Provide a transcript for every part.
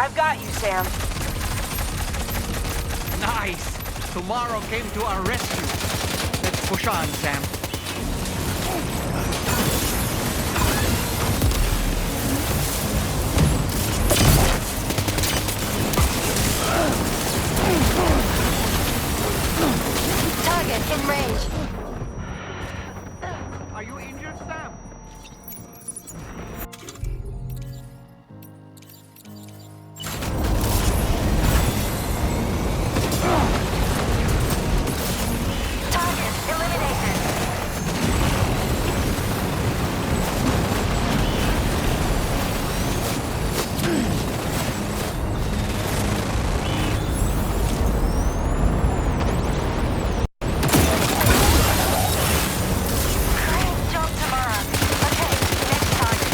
I've got you, Sam. Nice! Tomorrow came to our rescue. Let's push on, Sam. Target in range. Are you injured, Sam? Target eliminated. Great job, Tamara. Okay, next target.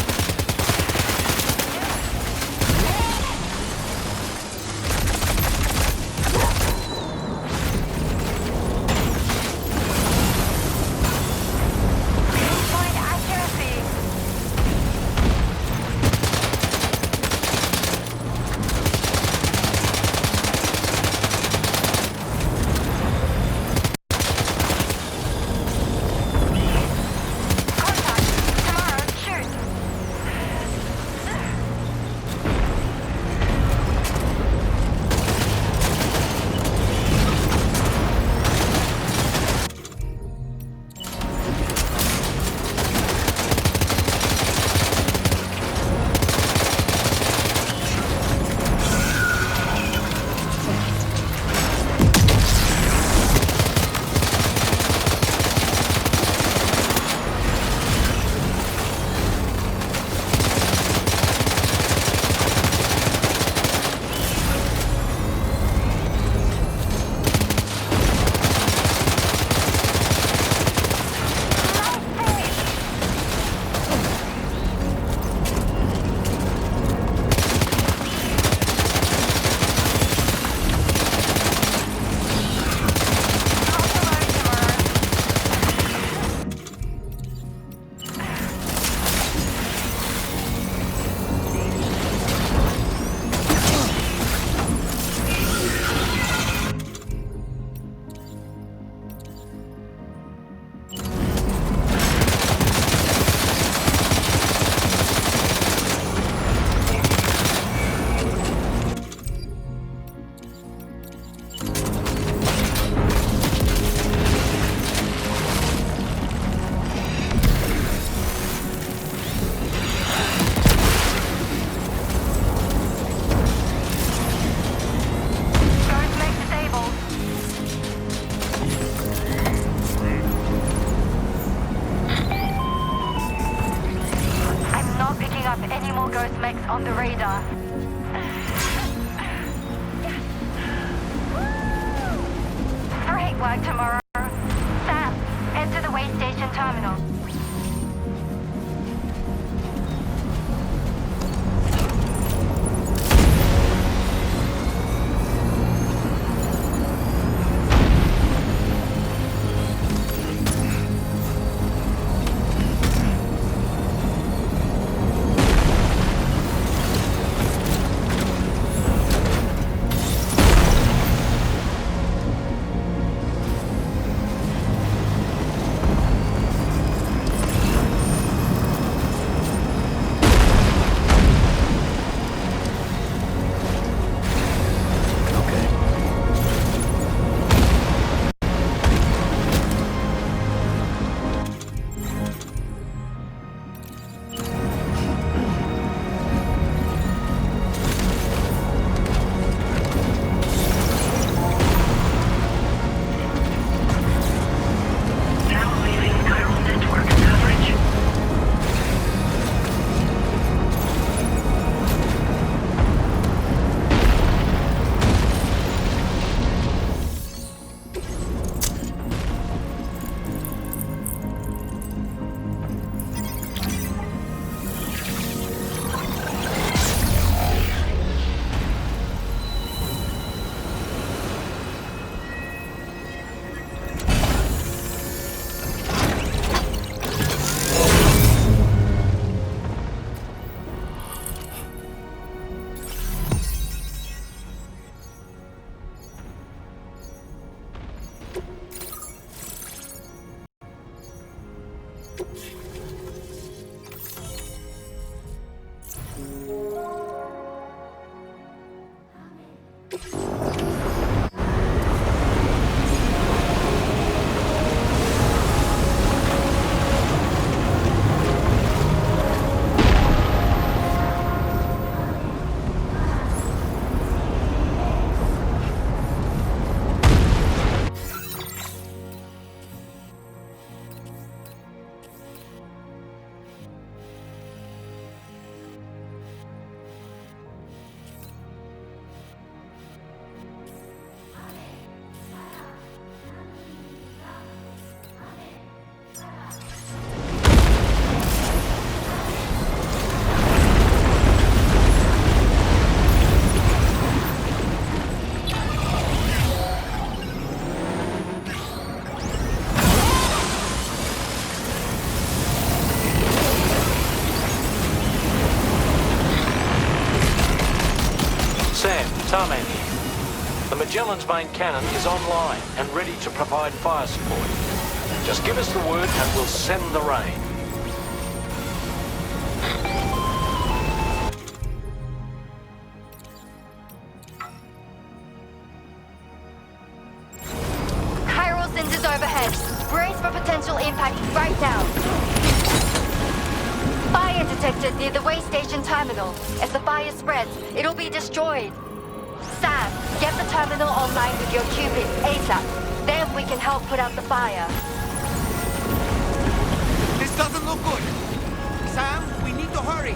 Point accuracy. Contact. Tamara, shoot. Guards make disabled. I'm not picking up any more ghost mechs on the radar. Great work, Tamara. Sam, head to the way station terminal. Sam, Tarman here. The Magellan's main cannon is online and ready to provide fire support. Just give us the word and we'll send the rain. Chiral sensors overhead. Brace for potential impact right now. Fire detected near the way station terminal. As the fire spreads, it'll be destroyed. Sam, get the terminal online with your qubits ASAP. Then we can help put out the fire. This doesn't look good. Sam, we need to hurry.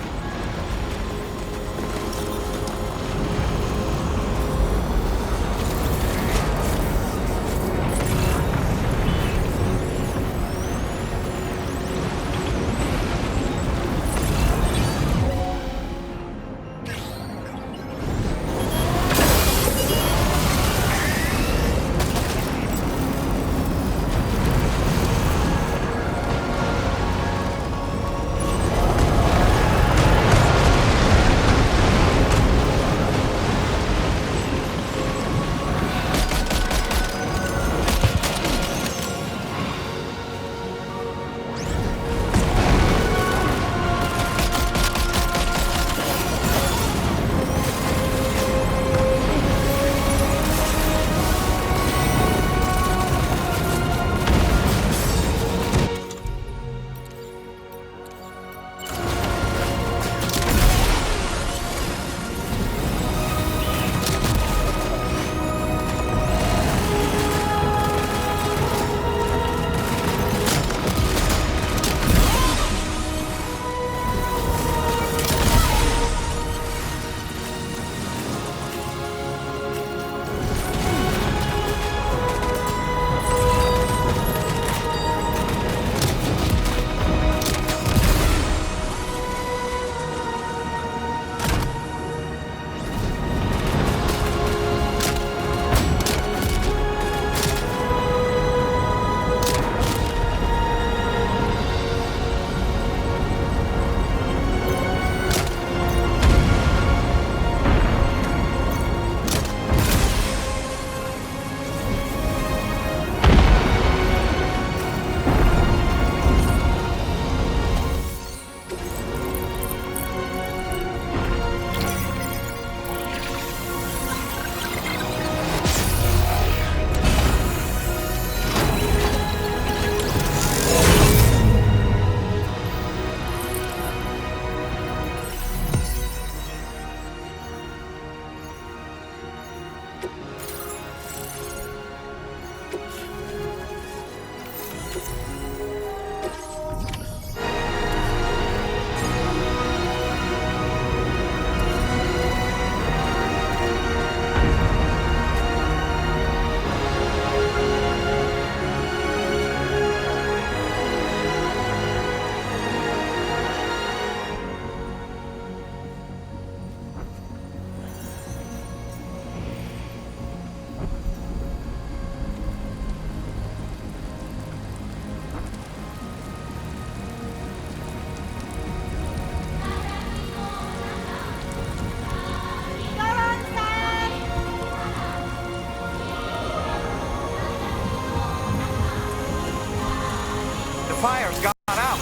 Fire's gone out.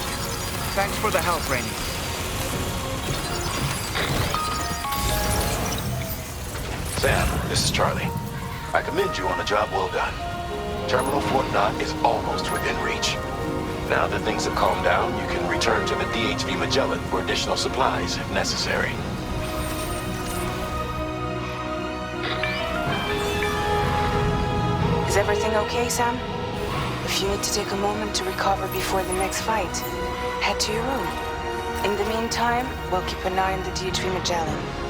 Thanks for the help, Rainey. Sam, this is Charlie. I commend you on a job well done. Terminal Fort Knott is almost within reach. Now that things have calmed down, you can return to the DHV Magellan for additional supplies if necessary. Is everything okay, Sam? If you need to take a moment to recover before the next fight, head to your room. In the meantime, we'll keep an eye on the DHV Magellan.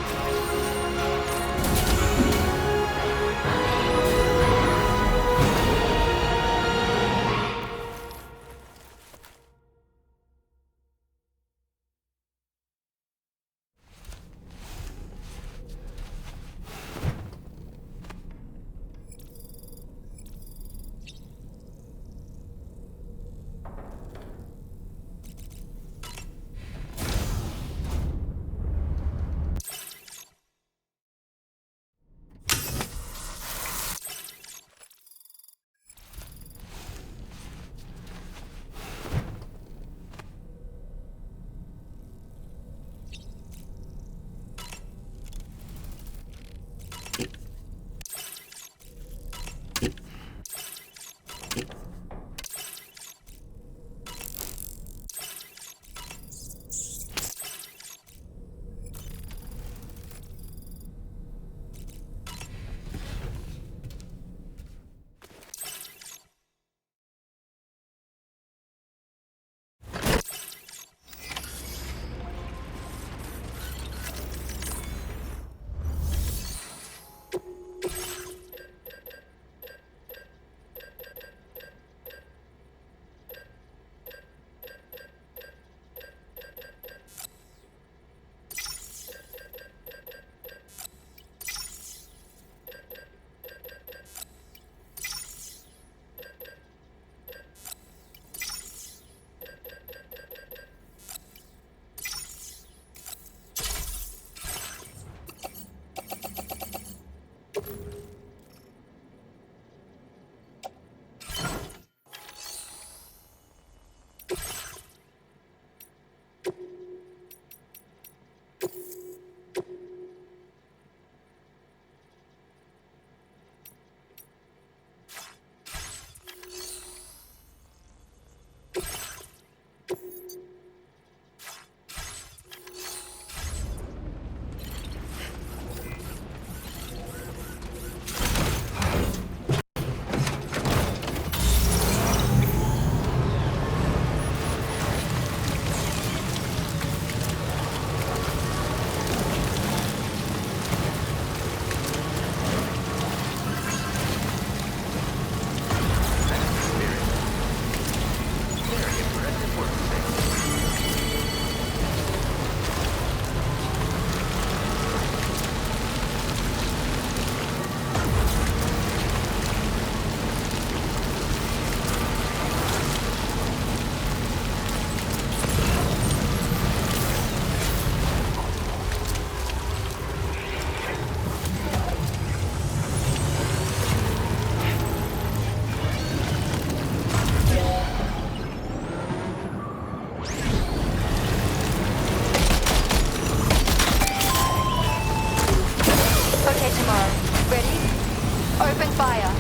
Open fire.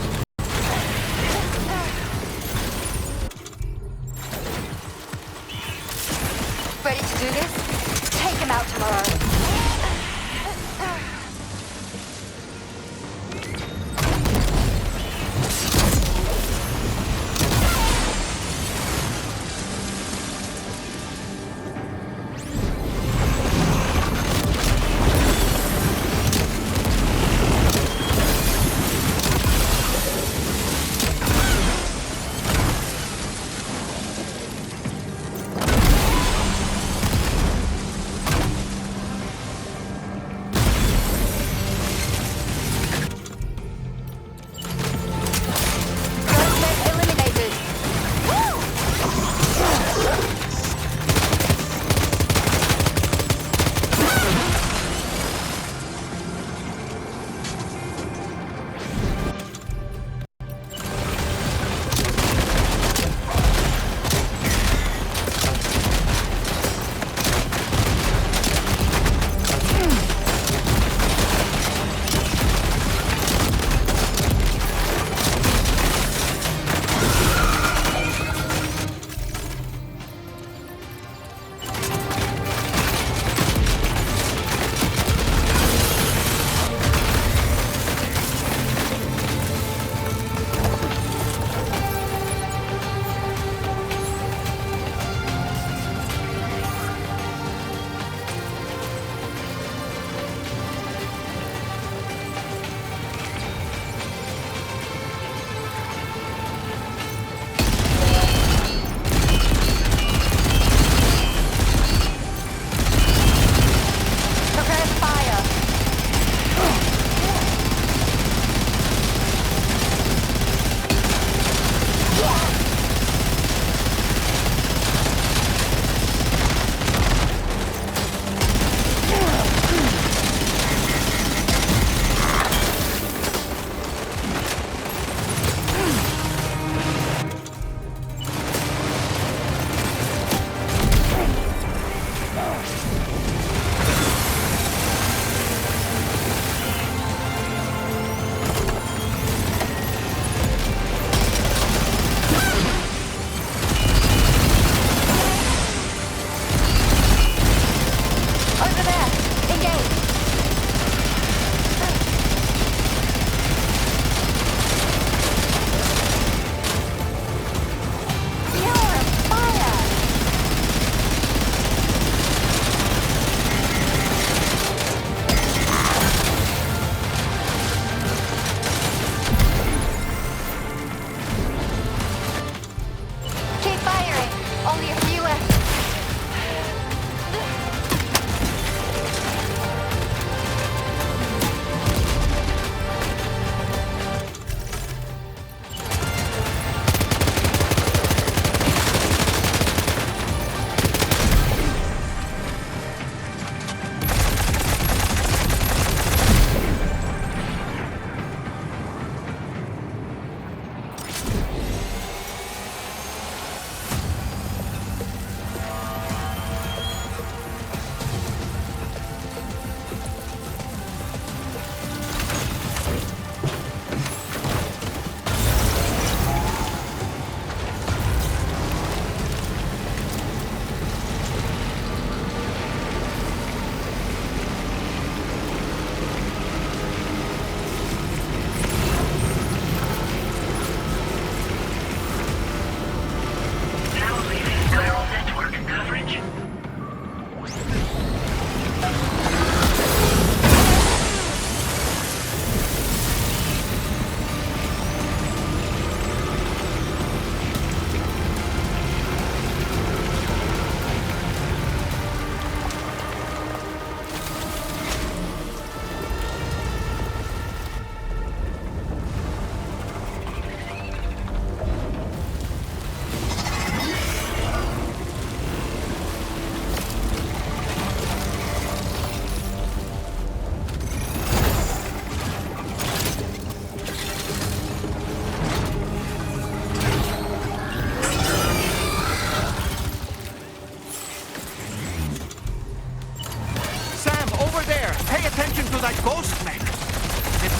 Ready to do this? Take him out tomorrow.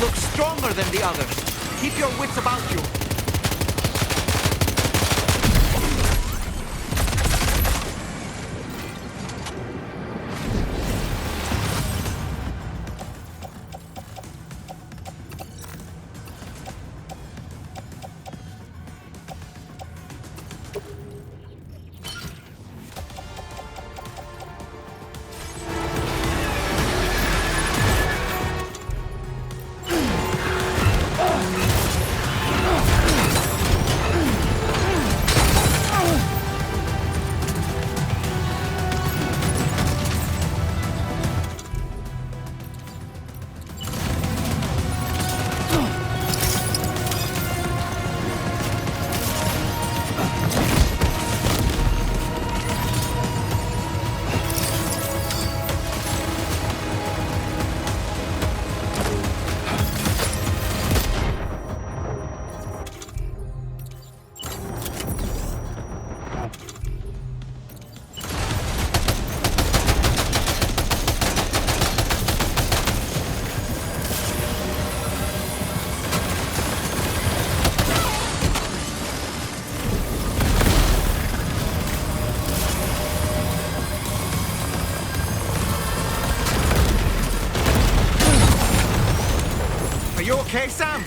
look stronger than the others. Keep your wits about you. Are you okay, Sam?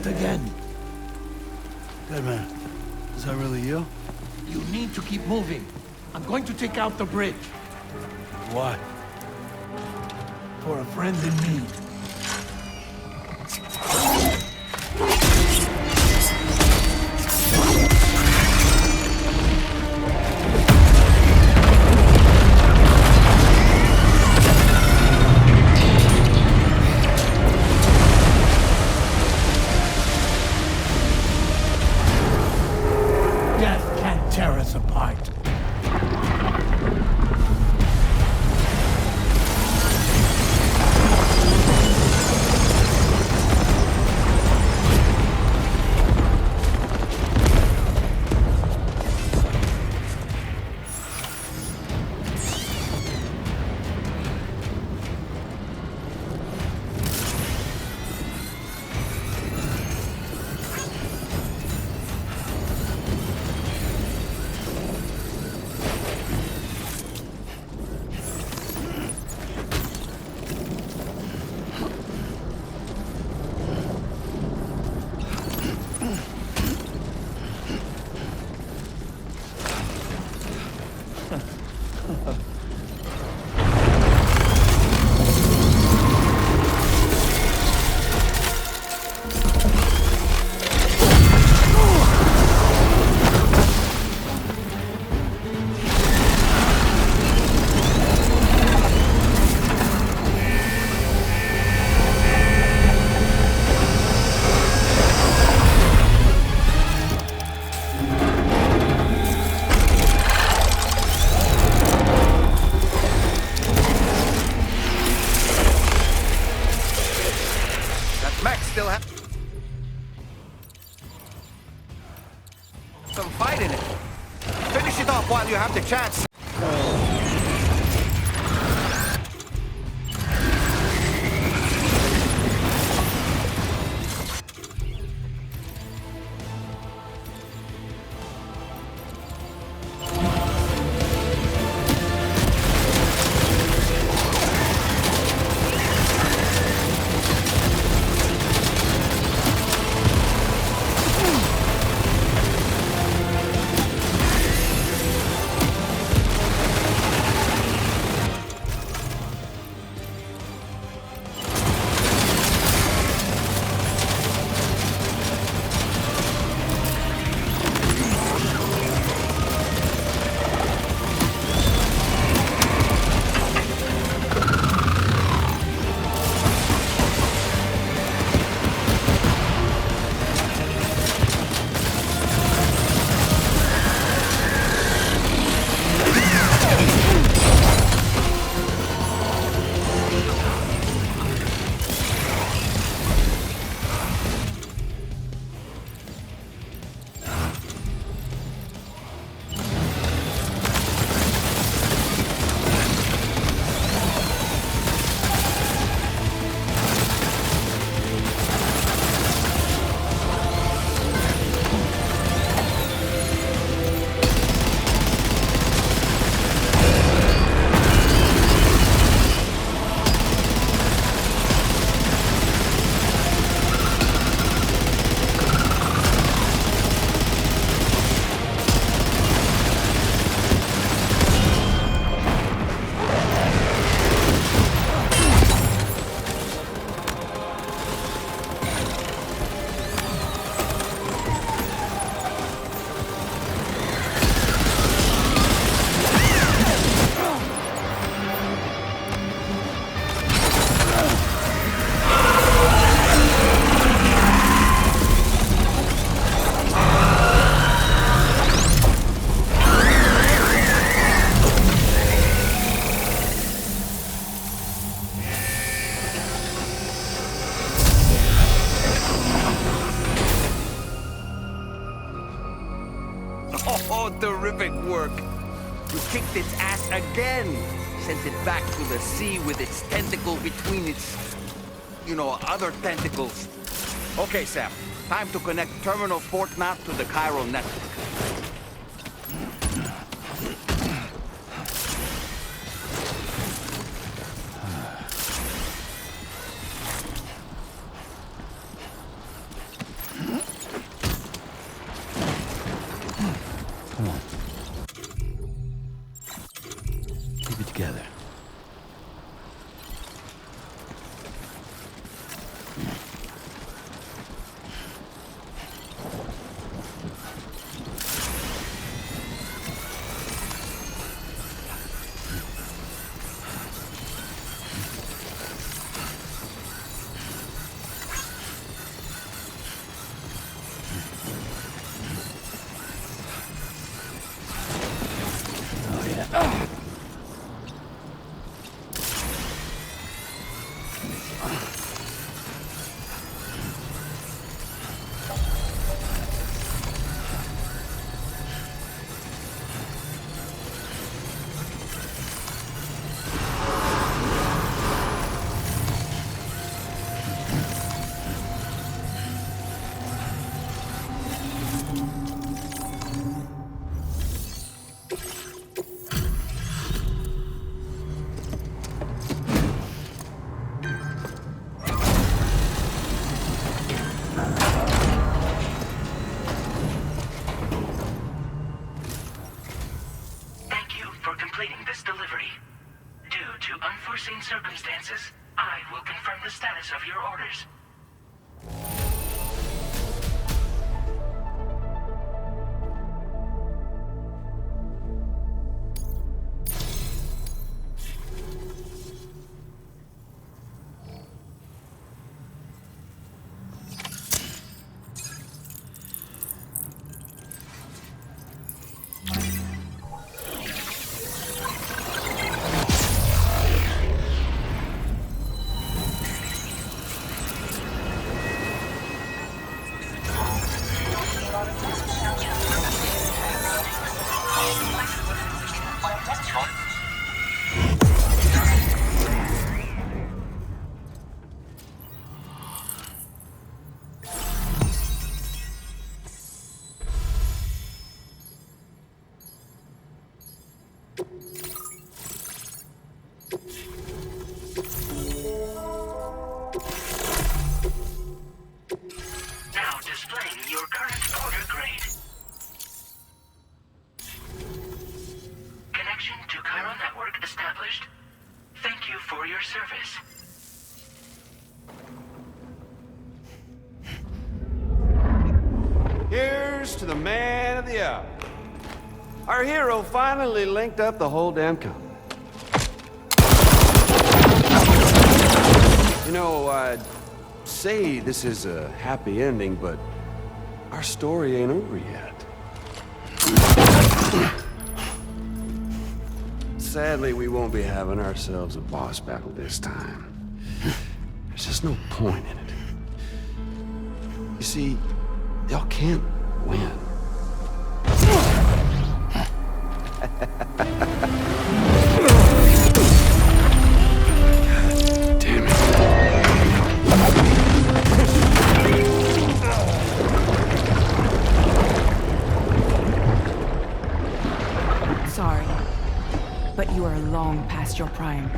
Again. Deadman, is that really you? You need to keep moving. I'm going to take out the bridge. Why? For a friend in need. Death can't tear us apart. terrific work. You kicked its ass again. Sent it back to the sea with its tentacle between its, other tentacles. Okay, Sam. Time to connect Terminal Fort Knot to the Cairo network. Come on. Keep it together. Unforeseen circumstances, I will confirm the status of your orders. Now displaying your current order grade. Connection to Cairo network established. Thank you for your service. Here's to the man of the hour. Our hero finally linked up the whole damn company. You know, I'd say this is a happy ending, but our story ain't over yet. Sadly, we won't be having ourselves a boss battle this time. There's just no point in it. You see, y'all can't win. Damn it. Sorry, but you are long past your prime.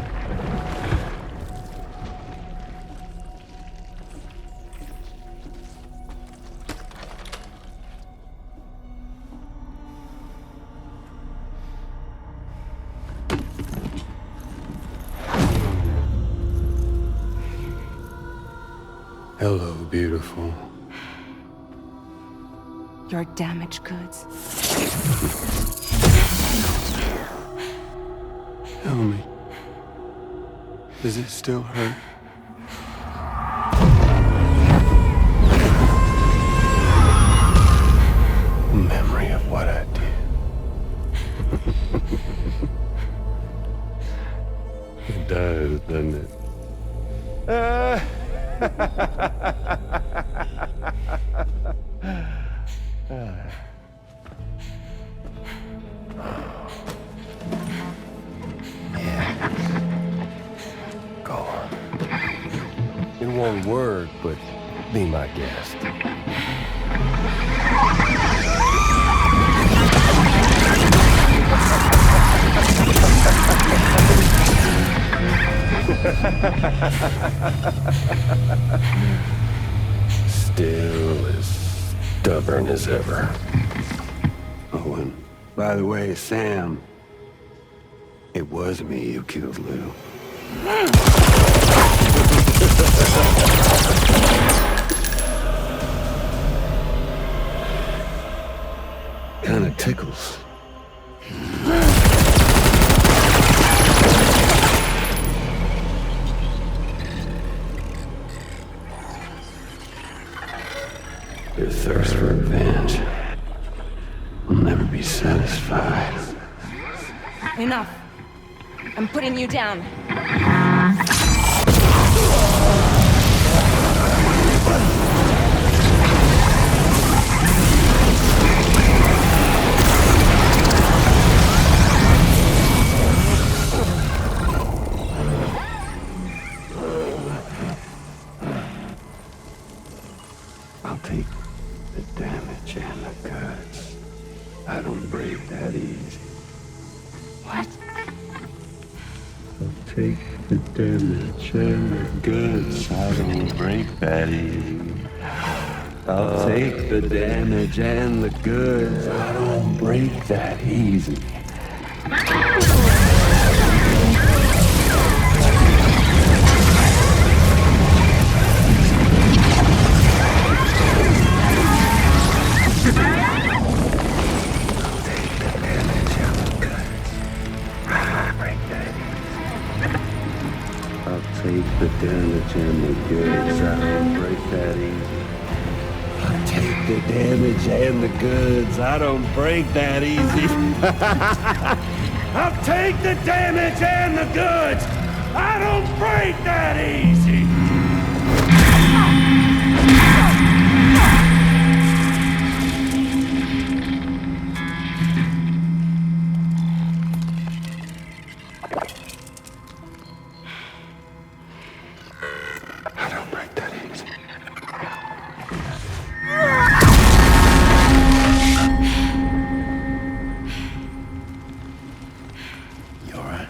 Hello, beautiful. Your damaged goods. Tell me, does it still hurt? Memory of what I did. It does, doesn't it? won't work, but be my guest. Still as stubborn as ever. Oh, and by the way, Sam, it was me who killed Lou. Kinda tickles. Your thirst for revenge will never be satisfied. Enough. I'm putting you down. I'll take the damage and the cuts. I don't break that easy. What? I'll take the damage and the goods. I don't break that easy. I'll take the damage and the goods. I don't break that easy. Take the damage and the goods. I don't break that easy. I'll take the damage and the goods. I don't break that easy. I'll take the damage and the goods. I don't break that easy. I don't break that easy. You all right?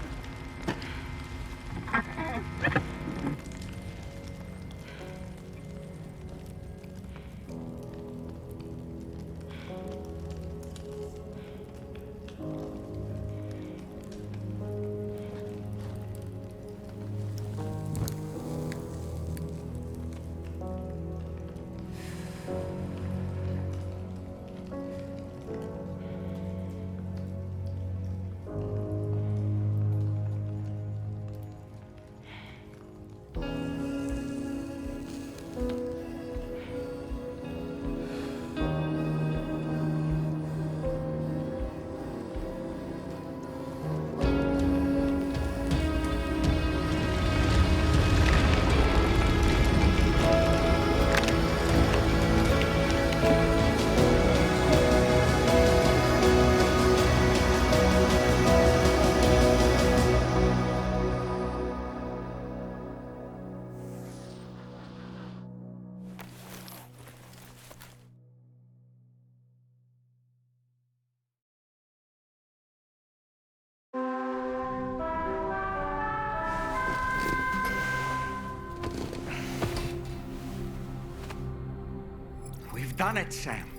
We've done it, Sam.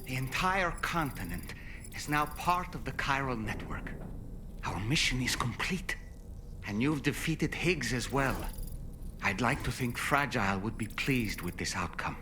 The entire continent is now part of the chiral network. Our mission is complete. And you've defeated Higgs as well. I'd like to think Fragile would be pleased with this outcome.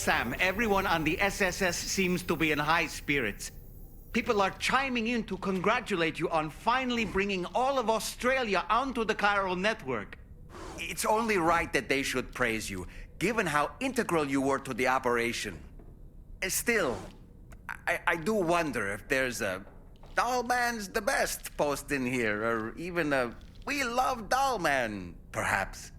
Sam, everyone on the SSS seems to be in high spirits. People are chiming in to congratulate you on finally bringing all of Australia onto the chiral network. It's only right that they should praise you, given how integral you were to the operation. Still, I do wonder if there's a Dollman's the best post in here, or even a We Love Dollman, perhaps.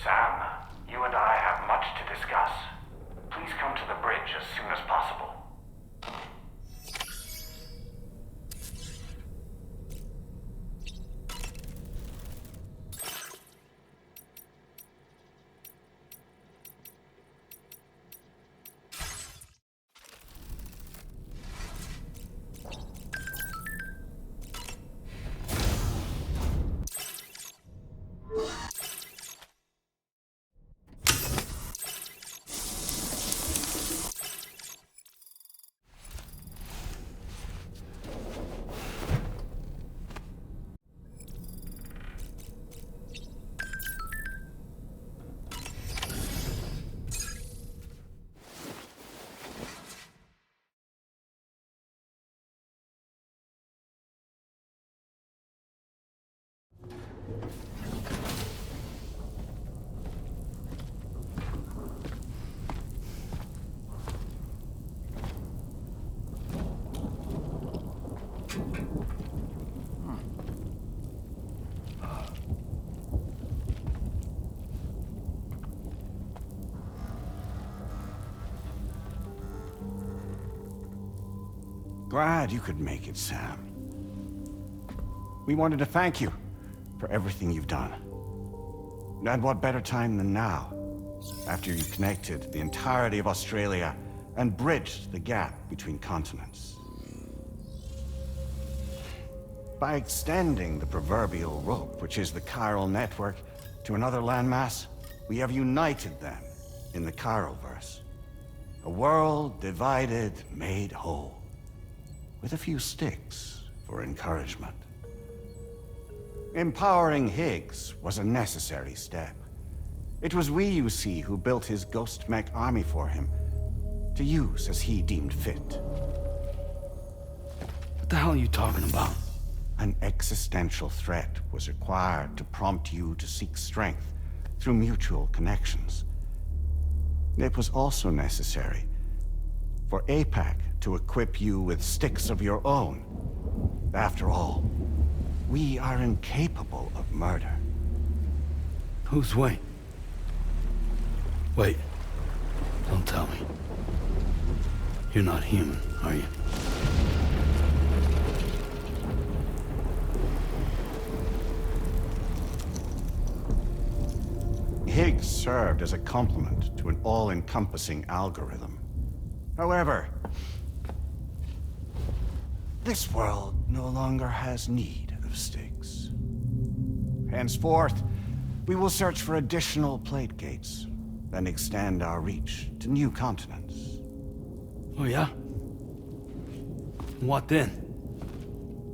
Sam, you and I have much to discuss. Please come to the bridge as soon as possible. Glad you could make it, Sam. We wanted to thank you for everything you've done. And what better time than now, after you connected the entirety of Australia and bridged the gap between continents. By extending the proverbial rope, which is the chiral network, to another landmass, we have united them in the Chiralverse. A world divided, made whole. With a few sticks for encouragement. Empowering Higgs was a necessary step. It was we, you see, who built his ghost mech army for him, to use as he deemed fit. What the hell are you talking about? An existential threat was required to prompt you to seek strength through mutual connections. It was also necessary for APAC to equip you with sticks of your own. After all, we are incapable of murder. Who's Wayne? Wait. Don't tell me. You're not human, are you? Higgs served as a complement to an all-encompassing algorithm. However, this world no longer has need of sticks. Henceforth, we will search for additional plate gates, then extend our reach to new continents. Oh yeah? What then?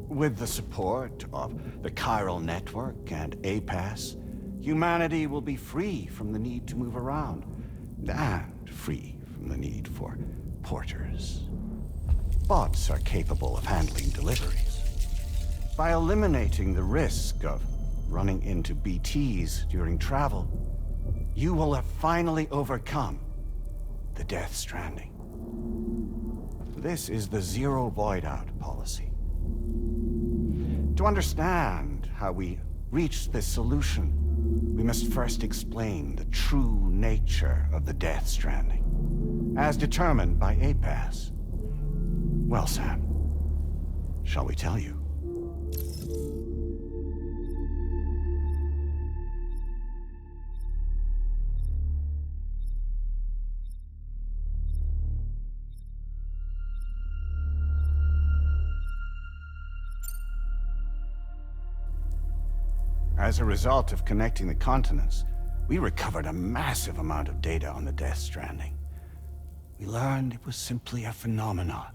With the support of the chiral network and APAS, humanity will be free from the need to move around, and free from the need for porters. Bots are capable of handling deliveries. By eliminating the risk of running into BTs during travel, you will have finally overcome the Death Stranding. This is the Zero Void-Out policy. To understand how we reached this solution, we must first explain the true nature of the Death Stranding, as determined by APAS. Well, Sam, shall we tell you? As a result of connecting the continents, we recovered a massive amount of data on the Death Stranding. We learned it was simply a phenomenon,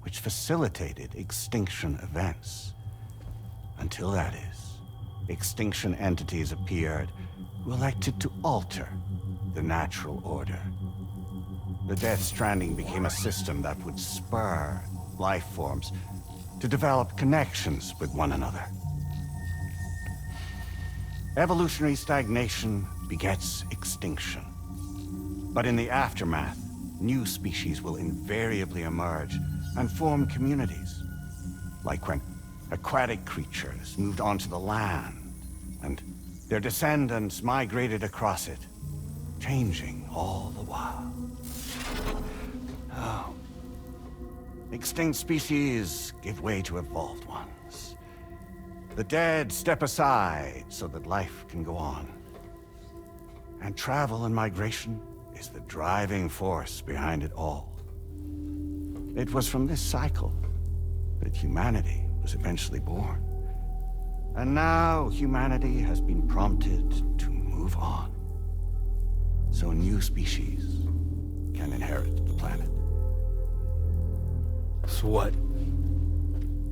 which facilitated extinction events. Until that is, extinction entities appeared who elected to alter the natural order. The Death Stranding became a system that would spur life forms to develop connections with one another. Evolutionary stagnation begets extinction. But in the aftermath, new species will invariably emerge and form communities. Like when aquatic creatures moved onto the land, and their descendants migrated across it, changing all the while. Oh. Extinct species give way to evolved ones. The dead step aside so that life can go on. And travel and migration is the driving force behind it all. It was from this cycle that humanity was eventually born. And now humanity has been prompted to move on, so new species can inherit the planet. So what?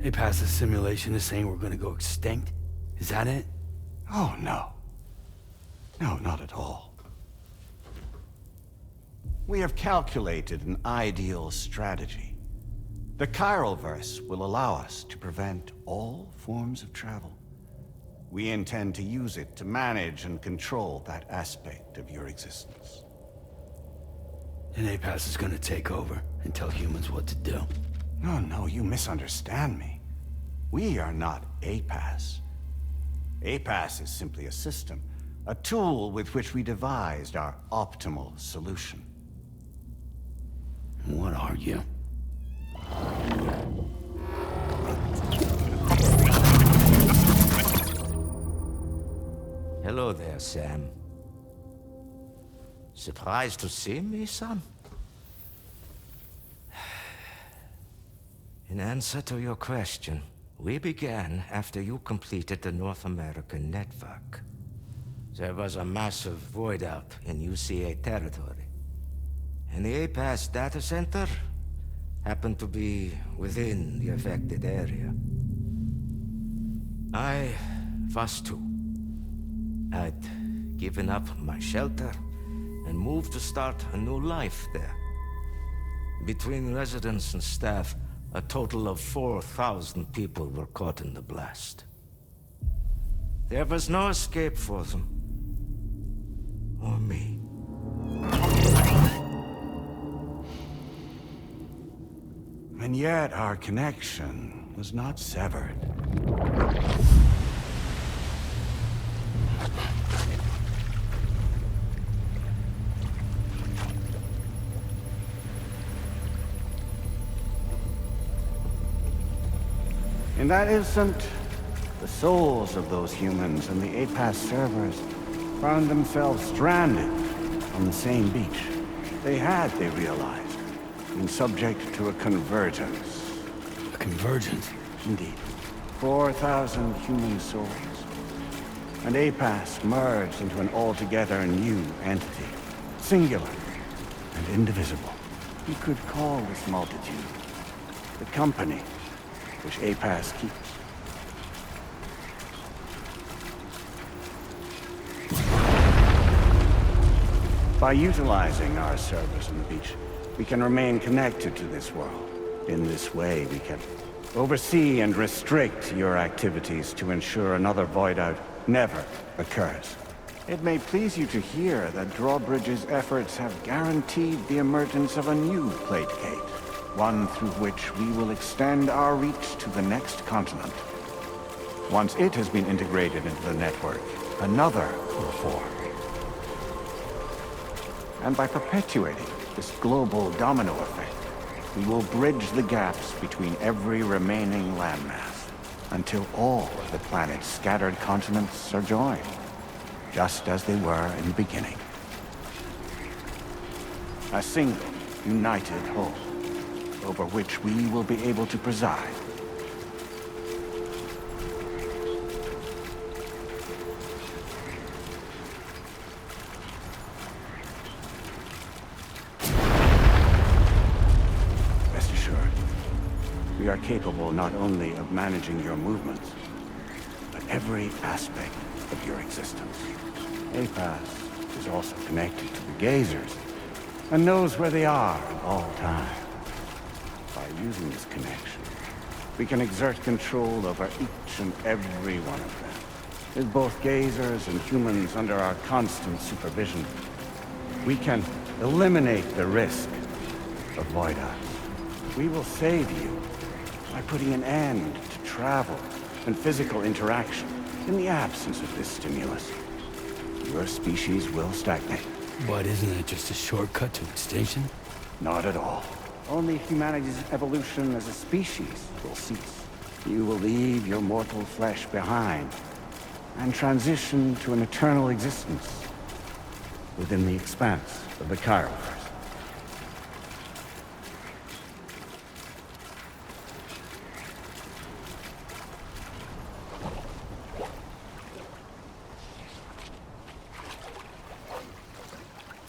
They passed a simulation is saying we're gonna go extinct? Is that it? Oh, no. No, not at all. We have calculated an ideal strategy. The Chiralverse will allow us to prevent all forms of travel. We intend to use it to manage and control that aspect of your existence. And APAS is gonna take over and tell humans what to do. No, you misunderstand me. We are not APAS. APAS is simply a system, a tool with which we devised our optimal solution. What are you? Hello there, Sam. Surprised to see me, son? In answer to your question, we began after you completed the North American network. There was a massive void out in UCA territory, and the APAS data center happened to be within the affected area. I was too. I'd given up my shelter and moved to start a new life there. Between residents and staff, a total of 4,000 people were caught in the blast. There was no escape for them. Or me. And yet our connection was not severed. In that instant, the souls of those humans and the APAS servers found themselves stranded on the same beach. They had, they realized, been subject to a convergence. A convergence? Indeed. 4,000 human souls. And APAS merged into an altogether new entity. Singular and indivisible. You could call this multitude the company which APAS keeps. By utilizing our servers on the beach, we can remain connected to this world. In this way, we can oversee and restrict your activities to ensure another void out never occurs. It may please you to hear that Drawbridge's efforts have guaranteed the emergence of a new plate gate. One through which we will extend our reach to the next continent. Once it has been integrated into the network, another will form. And by perpetuating this global domino effect, we will bridge the gaps between every remaining landmass until all of the planet's scattered continents are joined, just as they were in the beginning. A single, united whole, over which we will be able to preside. Rest assured, capable not only of managing your movements, but every aspect of your existence. APAS is also connected to the gazers, and knows where they are at all times. By using this connection, we can exert control over each and every one of them. With both gazers and humans under our constant supervision, we can eliminate the risk of void eyes. We will save you by putting an end to travel and physical interaction in the absence of this stimulus. Your species will stagnate. But isn't it just a shortcut to extinction? Not at all. Only humanity's evolution as a species will cease. You will leave your mortal flesh behind and transition to an eternal existence within the expanse of the Chiroverse.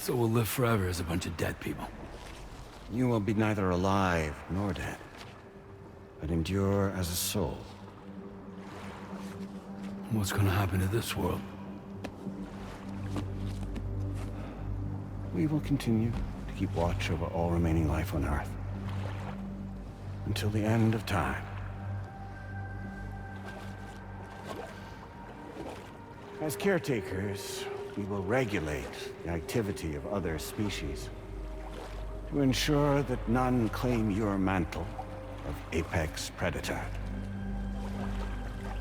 So we'll live forever as a bunch of dead people. You will be neither alive nor dead, but endure as a soul. What's gonna happen to this world? We will continue to keep watch over all remaining life on Earth until the end of time. As caretakers, we will regulate the activity of other species to ensure that none claim your mantle of apex predator.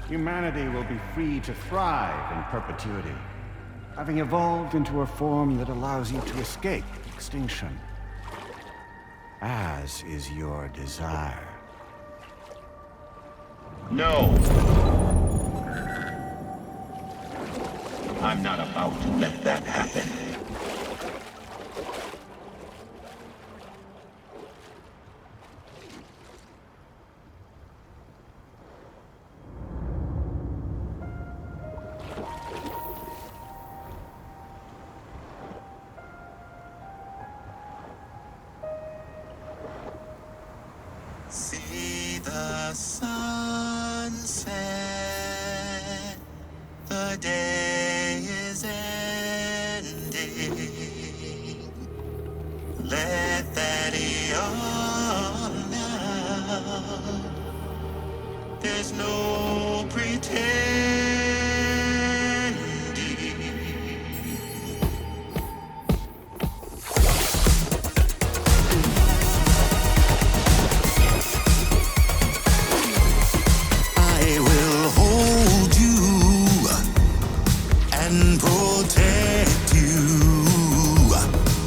Humanity will be free to thrive in perpetuity, having evolved into a form that allows you to escape extinction, as is your desire. No! I'm not about to let that happen. See the sunset, the day is ending. Let that yawn now. There's no pretending. I will hold you and protect you.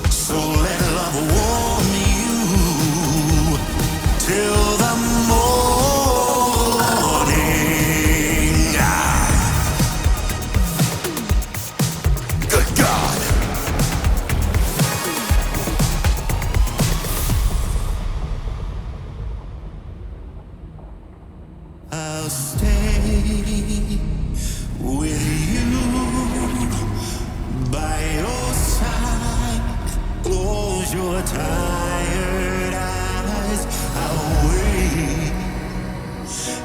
So let love warm you till the morning. Good God. I'll stay with you by your side. Close your tired eyes. I'll wait,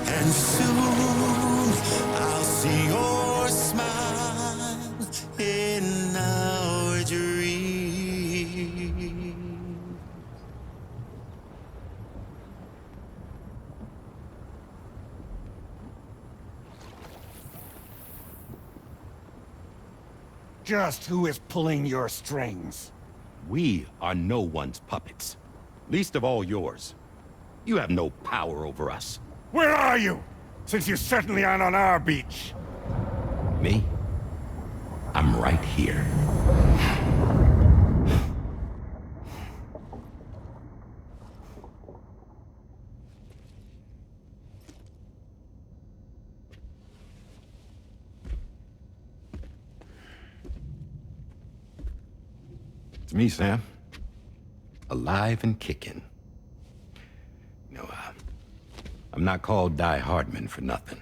and soon I'll see your smile in our dream. Just who is pulling your strings? We are no one's puppets. Least of all yours. You have no power over us. Where are you? Since you certainly aren't on our beach. Me? I'm right here. It's me, Sam. Alive and kicking. No, I'm not called Die Hardman for nothing.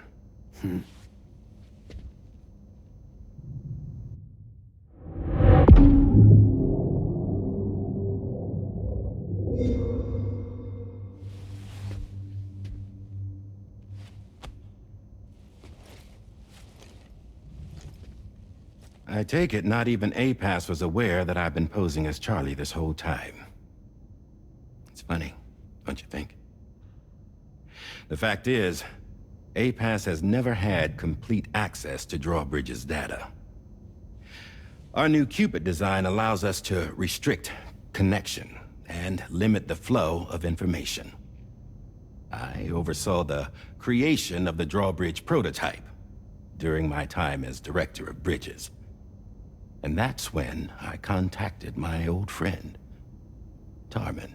I take it not even APAS was aware that I've been posing as Charlie this whole time. It's funny, don't you think? The fact is, APAS has never had complete access to Drawbridge's data. Our new Cupid design allows us to restrict connection and limit the flow of information. I oversaw the creation of the Drawbridge prototype during my time as Director of Bridges. And that's when I contacted my old friend, Tarman.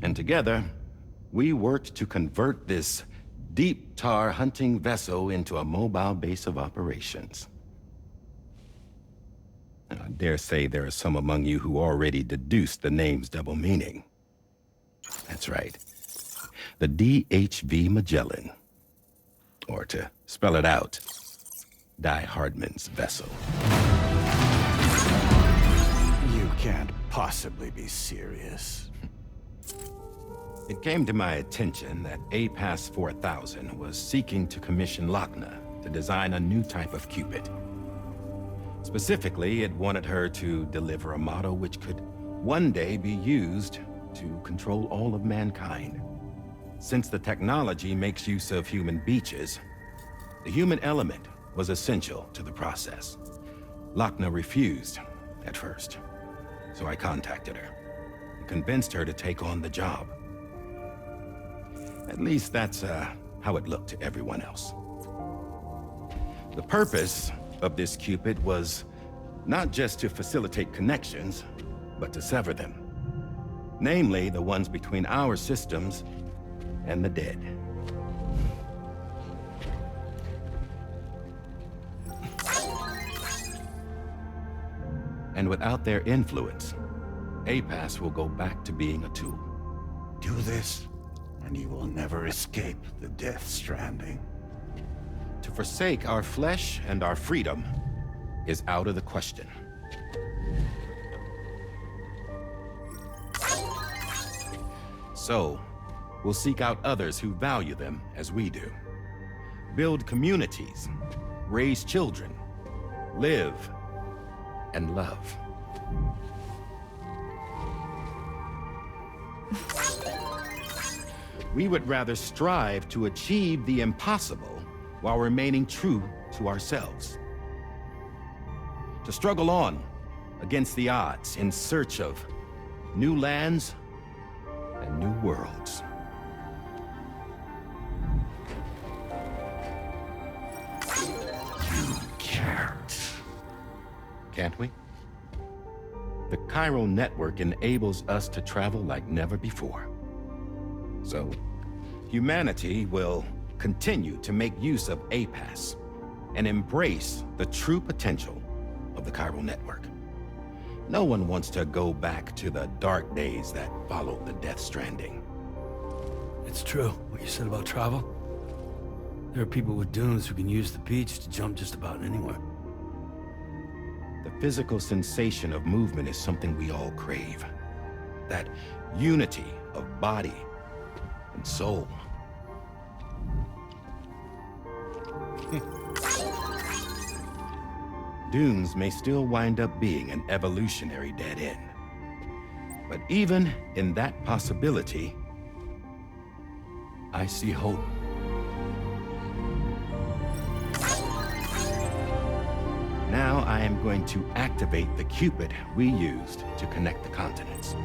And together, we worked to convert this deep tar hunting vessel into a mobile base of operations. I dare say there are some among you who already deduced the name's double meaning. That's right. The DHV Magellan. Or to spell it out, Die Hardman's vessel. You can't possibly be serious. It came to my attention that APAS 4000 was seeking to commission Lochner to design a new type of Cupid. Specifically, it wanted her to deliver a model which could one day be used to control all of mankind. Since the technology makes use of human beaches, the human element was essential to the process. Lochner refused at first, so I contacted her and convinced her to take on the job. At least that's how it looked to everyone else. The purpose of this Cupid was not just to facilitate connections, but to sever them. Namely, the ones between our systems and the dead. And without their influence, APAS will go back to being a tool. Do this, and you will never escape the death stranding. To forsake our flesh and our freedom is out of the question. So, we'll seek out others who value them as we do. Build communities, raise children, live, and love. We would rather strive to achieve the impossible while remaining true to ourselves. To struggle on against the odds in search of new lands and new worlds. You can't. Can't we? The chiral network enables us to travel like never before. So, humanity will continue to make use of APAS and embrace the true potential of the chiral network. No one wants to go back to the dark days that followed the death stranding. It's true, what you said about travel. There are people with dunes who can use the beach to jump just about anywhere. The physical sensation of movement is something we all crave. That unity of body and soul. Dunes may still wind up being an evolutionary dead end. But even in that possibility, I see hope. Now I am going to activate the Cupid we used to connect the continents.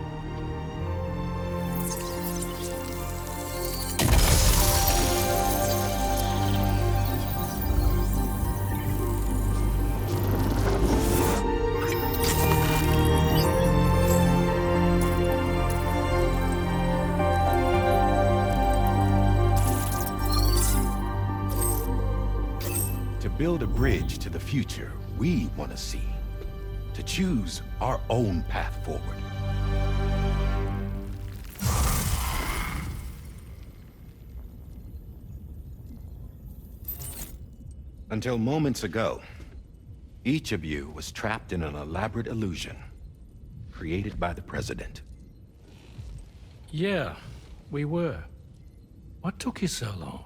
To build a bridge to the future we want to see. To choose our own path forward. Until moments ago, each of you was trapped in an elaborate illusion created by the President. Yeah, we were. What took you so long?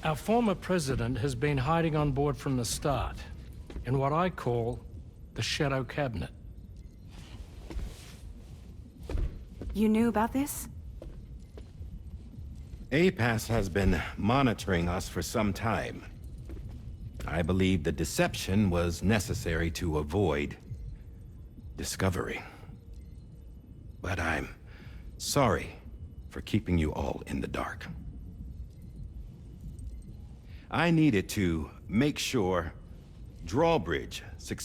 Our former president has been hiding on board from the start. in what I call the Shadow Cabinet. You knew about this? APAS has been monitoring us for some time. I believe the deception was necessary to avoid discovery. But I'm sorry for keeping you all in the dark. I needed to make sure Drawbridge successfully